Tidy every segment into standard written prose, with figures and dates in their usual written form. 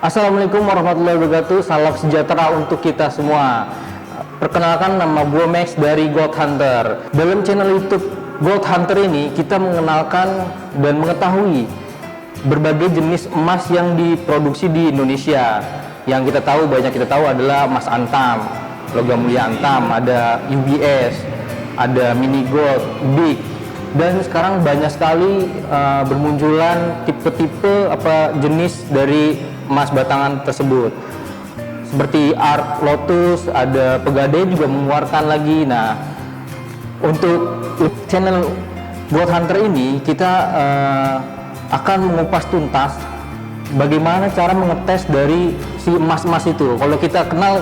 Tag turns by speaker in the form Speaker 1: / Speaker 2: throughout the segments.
Speaker 1: Assalamualaikum warahmatullahi wabarakatuh. Salam sejahtera untuk kita semua. Perkenalkan, nama gue Max dari Gold Hunter. Dalam channel YouTube Gold Hunter ini kita mengenalkan dan mengetahui berbagai jenis emas yang diproduksi di Indonesia. Yang kita tahu, banyak kita tahu adalah emas antam, logam mulia antam, ada UBS, ada mini gold, big. Dan sekarang banyak sekali bermunculan tipe-tipe jenis dari emas batangan tersebut, seperti Art Lotus, ada Pegadaian juga mengeluarkan lagi. Nah, untuk channel Gold Hunter ini kita akan mengupas tuntas bagaimana cara mengetes dari si emas-emas itu. Kalau kita kenal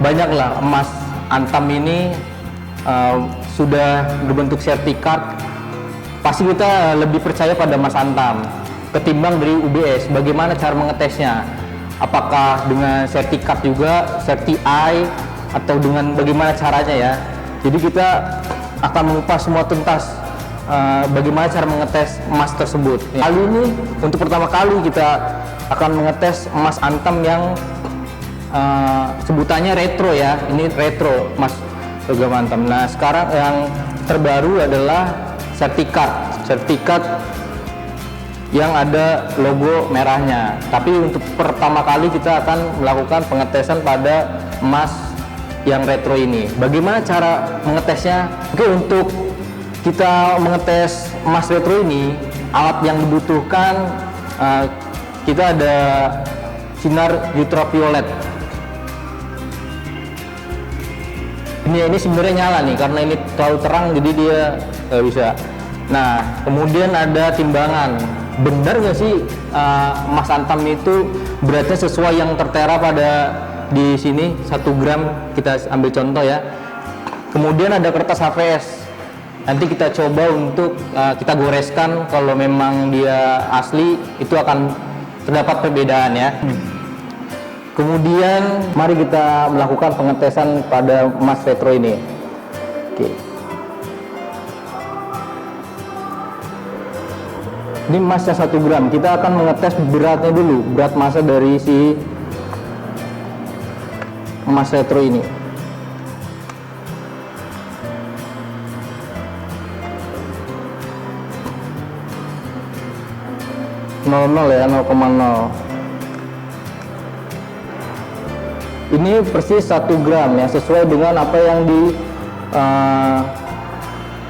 Speaker 1: banyaklah emas antam ini sudah berbentuk sertifikat, pasti kita lebih percaya pada emas antam ketimbang dari UBS. Bagaimana cara mengetesnya? Apakah dengan sertifikat juga, serti-I, atau dengan bagaimana caranya ya? Jadi kita akan mengupas semua tuntas bagaimana cara mengetes emas tersebut. Kali ini untuk pertama kali kita akan mengetes emas antam yang sebutannya retro ya. Ini retro emas logam antam. Nah, sekarang yang terbaru adalah sertifikat yang ada logo merahnya. Tapi untuk pertama kali kita akan melakukan pengetesan pada emas yang retro ini. Bagaimana cara mengetesnya? Oke, untuk kita mengetes emas retro ini, alat yang dibutuhkan kita ada sinar ultraviolet. Ini sebenarnya nyala nih, karena ini terlalu terang jadi dia nggak bisa. Nah, kemudian ada timbangan. Benar nggak sih emas antam itu beratnya sesuai yang tertera pada di sini 1 gram, kita ambil contoh ya. Kemudian ada kertas HVS. Nanti kita coba untuk kita goreskan, kalau memang dia asli itu akan terdapat perbedaan ya. Kemudian mari kita melakukan pengetesan pada emas retro ini. Oke. Ini emasnya 1 gram. Kita akan mengetes beratnya dulu, berat massa dari si emas retro ini. Ya, 0,0. Ini persis 1 gram ya, sesuai dengan apa yang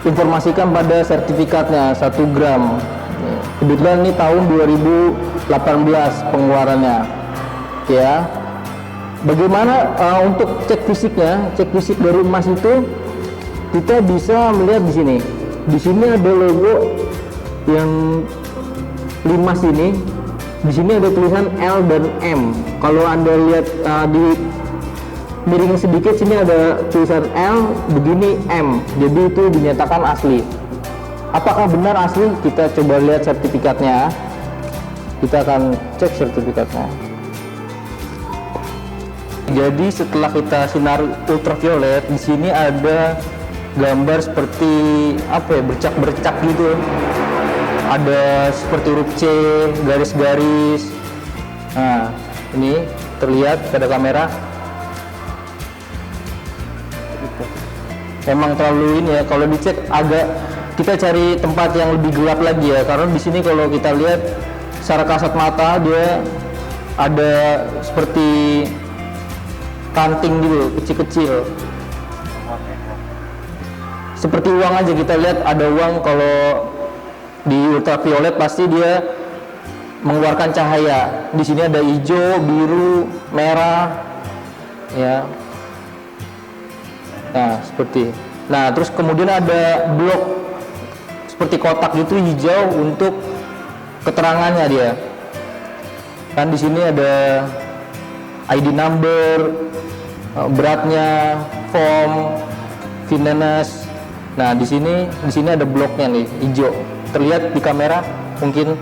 Speaker 1: informasikan pada sertifikatnya, 1 gram. Kebetulan ini tahun 2018 pengeluarannya ya. Bagaimana untuk cek fisiknya? Cek fisik dari emas itu kita bisa melihat di sini. Di sini ada logo yang 5 sini. Di sini ada tulisan L dan M. Kalau Anda lihat di miring sedikit, sini ada tulisan L, begini M. Jadi itu dinyatakan asli. Apakah benar asli? Kita coba lihat sertifikatnya. Kita akan cek sertifikatnya. Jadi setelah kita sinar ultraviolet, di sini ada gambar seperti bercak-bercak gitu. Ada seperti huruf C, garis-garis. Nah, ini terlihat pada kamera. Memang terlalu ini ya, kalau dicek agak, kita cari tempat yang lebih gelap lagi ya, karena di sini kalau kita lihat secara kasat mata dia ada seperti kanting gitu, kecil-kecil. Seperti uang aja, kita lihat ada uang. Kalau di ultraviolet pasti dia mengeluarkan cahaya. Di sini ada hijau, biru, merah, ya. Nah, seperti. Nah, terus kemudian ada blok seperti kotak gitu hijau untuk keterangannya dia. Kan di sini ada ID number, beratnya, form, fineness. Nah, di sini ada bloknya nih, hijau. Terlihat di kamera mungkin.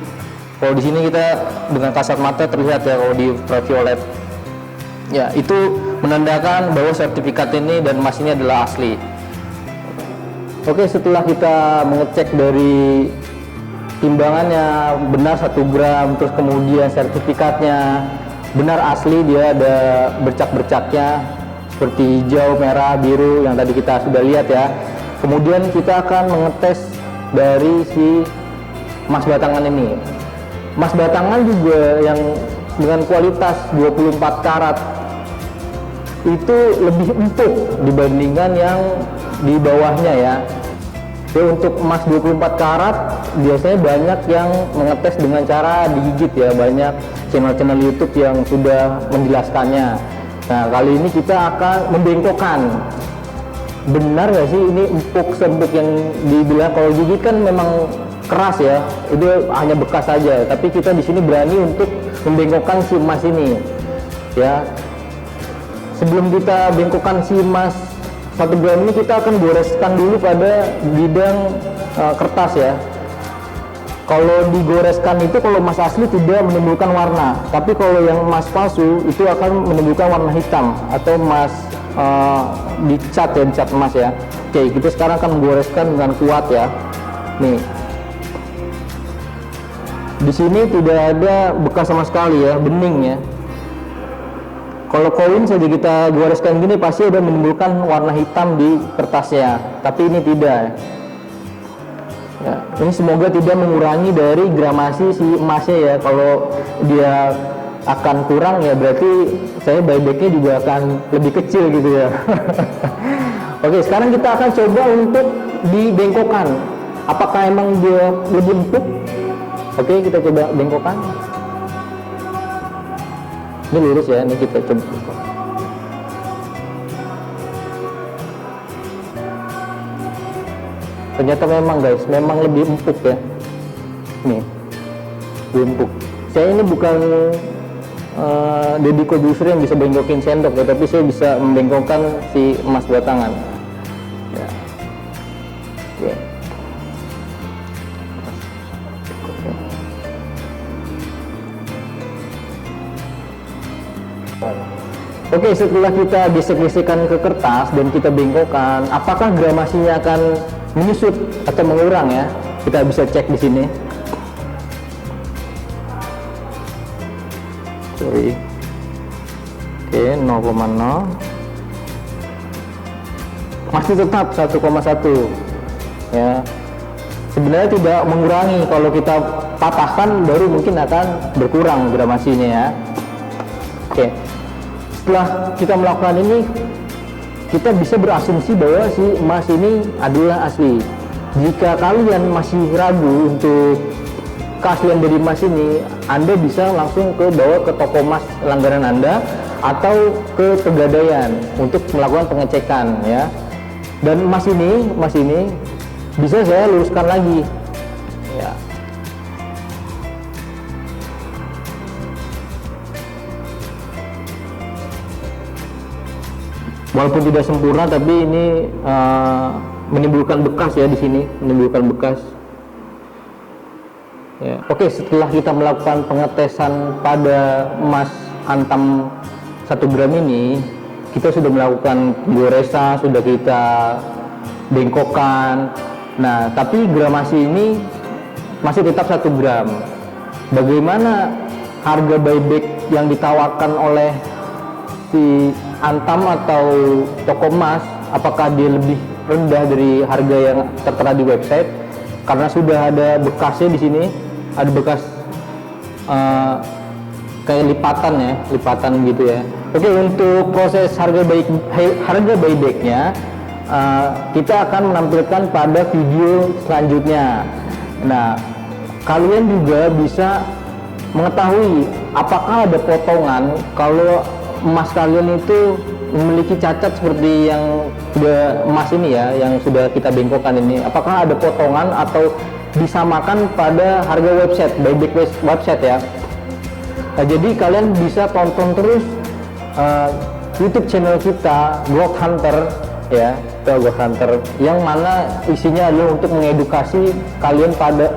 Speaker 1: Kalau di sini kita dengan kasat mata terlihat ya, kalau di ultraviolet. Ya, itu menandakan bahwa sertifikat ini dan emas ini adalah asli. Oke, setelah kita mengecek dari timbangannya benar 1 gram, terus kemudian sertifikatnya benar asli, dia ada bercak-bercaknya seperti hijau, merah, biru yang tadi kita sudah lihat ya. Kemudian kita akan mengetes dari si emas batangan ini. Emas batangan juga yang dengan kualitas 24 karat itu lebih empuk dibandingkan yang di bawahnya ya. Jadi untuk emas 24 karat biasanya banyak yang mengetes dengan cara digigit ya, banyak channel-channel YouTube yang sudah menjelaskannya. Nah, kali ini kita akan membengkokkan. Benar nggak sih ini empuk seempuk yang dibilang? Kalau gigit kan memang keras ya, itu hanya bekas saja. Tapi kita di sini berani untuk membengkokkan si emas ini ya. Sebelum kita bengkokkan si emas 1 gram ini, kita akan goreskan dulu pada bidang kertas ya. Kalau digoreskan itu, kalau emas asli tidak menimbulkan warna, tapi kalau yang emas palsu itu akan menimbulkan warna hitam atau emas dicat ya, dicat emas ya. Oke, kita sekarang akan menggoreskan dengan kuat ya. Nih, di sini tidak ada bekas sama sekali ya, bening ya. Kalau koin saja kita goreskan gini pasti ada menimbulkan warna hitam di kertasnya, tapi ini tidak. Ya, ini semoga tidak mengurangi dari gramasi si emasnya ya. Kalau dia akan kurang ya berarti saya buybacknya juga akan lebih kecil gitu ya. Oke, sekarang kita akan coba untuk dibengkokkan. Apakah emang dia lebih empuk? Oke, kita coba bengkokkan. Ini lurus ya, ini kita coba. Ternyata memang guys, memang lebih empuk ya. Nih, lebih empuk. Saya ini bukan Deddy Corbuzier yang bisa bengkokin sendok ya, tapi saya bisa membengkokkan si emas batangan. Ya. Oke. Oke, setelah kita gesek-gesekkan ke kertas dan kita bengkokkan, apakah gramasinya akan menyusut atau mengurang ya? Kita bisa cek di sini. Sorry. Oke, 0,0. Masih tetap 1,1 ya. Sebenarnya tidak mengurangi, kalau kita patahkan baru mungkin akan berkurang gramasinya ya. Oke. Setelah kita melakukan ini, kita bisa berasumsi bahwa si emas ini adalah asli. Jika kalian masih ragu untuk keaslian dari emas ini, Anda bisa langsung bawa ke toko emas langganan Anda atau ke Pegadaian untuk melakukan pengecekan ya. Dan emas ini bisa saya luruskan lagi ya. Walaupun tidak sempurna, tapi ini menimbulkan bekas ya di sini, menimbulkan bekas. Ya. Oke, setelah kita melakukan pengetesan pada emas antam 1 gram ini, kita sudah melakukan goresan, sudah kita bengkokkan. Nah, tapi gramasi ini masih tetap 1 gram. Bagaimana harga buyback yang ditawarkan oleh si antam atau toko emas, apakah dia lebih rendah dari harga yang tertera di website? Karena sudah ada bekasnya di sini, ada bekas kayak lipatan gitu ya. Oke, untuk proses harga buybacknya kita akan menampilkan pada video selanjutnya. Nah, kalian juga bisa mengetahui apakah ada potongan kalau emas kalian itu memiliki cacat seperti yang emas ini ya, yang sudah kita bengkokkan ini. Apakah ada potongan atau disamakan pada harga website, buyback website ya. Nah, jadi kalian bisa tonton terus YouTube channel kita Gold Hunter ya, Gold Hunter, yang mana isinya adalah untuk mengedukasi kalian pada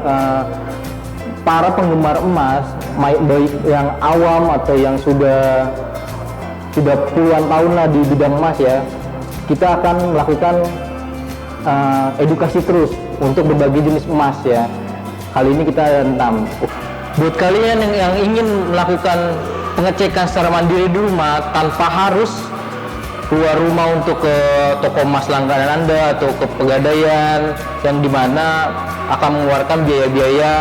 Speaker 1: para penggemar emas, baik yang awam atau yang sudah puluhan tahun lah di bidang emas ya. Kita akan melakukan edukasi terus untuk berbagai jenis emas ya. Kali ini kita rentam. Buat kalian yang ingin melakukan pengecekan secara mandiri di rumah tanpa harus keluar rumah untuk ke toko emas langganan Anda atau ke Pegadaian yang dimana akan mengeluarkan biaya-biaya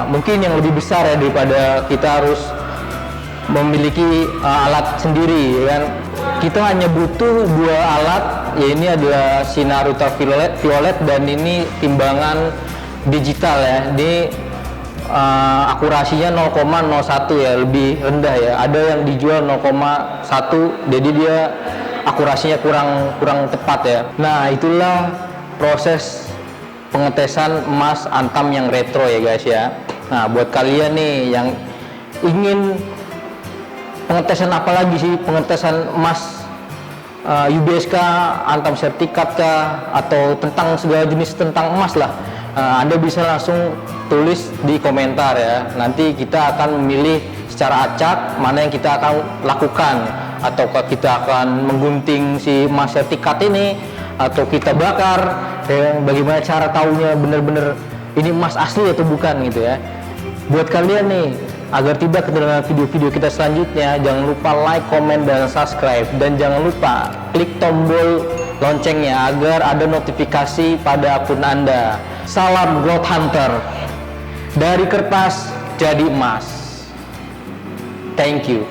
Speaker 1: mungkin yang lebih besar ya daripada kita harus memiliki alat sendiri ya kan. Kita hanya butuh 2 alat, ya ini adalah sinar ultraviolet dan ini timbangan digital ya. Ini akurasinya 0,01 ya, lebih rendah ya. Ada yang dijual 0,1, jadi dia akurasinya kurang tepat ya. Nah, itulah proses pengetesan emas Antam yang retro ya guys ya. Nah, buat kalian nih yang ingin pengetesan apa lagi sih, pengetesan emas UBSK, Antam sertifikat kah, atau tentang segala jenis tentang emas lah, Anda bisa langsung tulis di komentar ya. Nanti kita akan memilih secara acak mana yang kita akan lakukan, ataukah kita akan menggunting si emas sertifikat ini atau kita bakar ya. Bagaimana cara tahunya benar-benar ini emas asli atau bukan gitu ya. Buat kalian nih, agar tidak ketinggalan video-video kita selanjutnya, jangan lupa like, komen, dan subscribe. Dan jangan lupa klik tombol loncengnya agar ada notifikasi pada akun Anda. Salam Gold Hunter, dari kertas jadi emas. Thank you.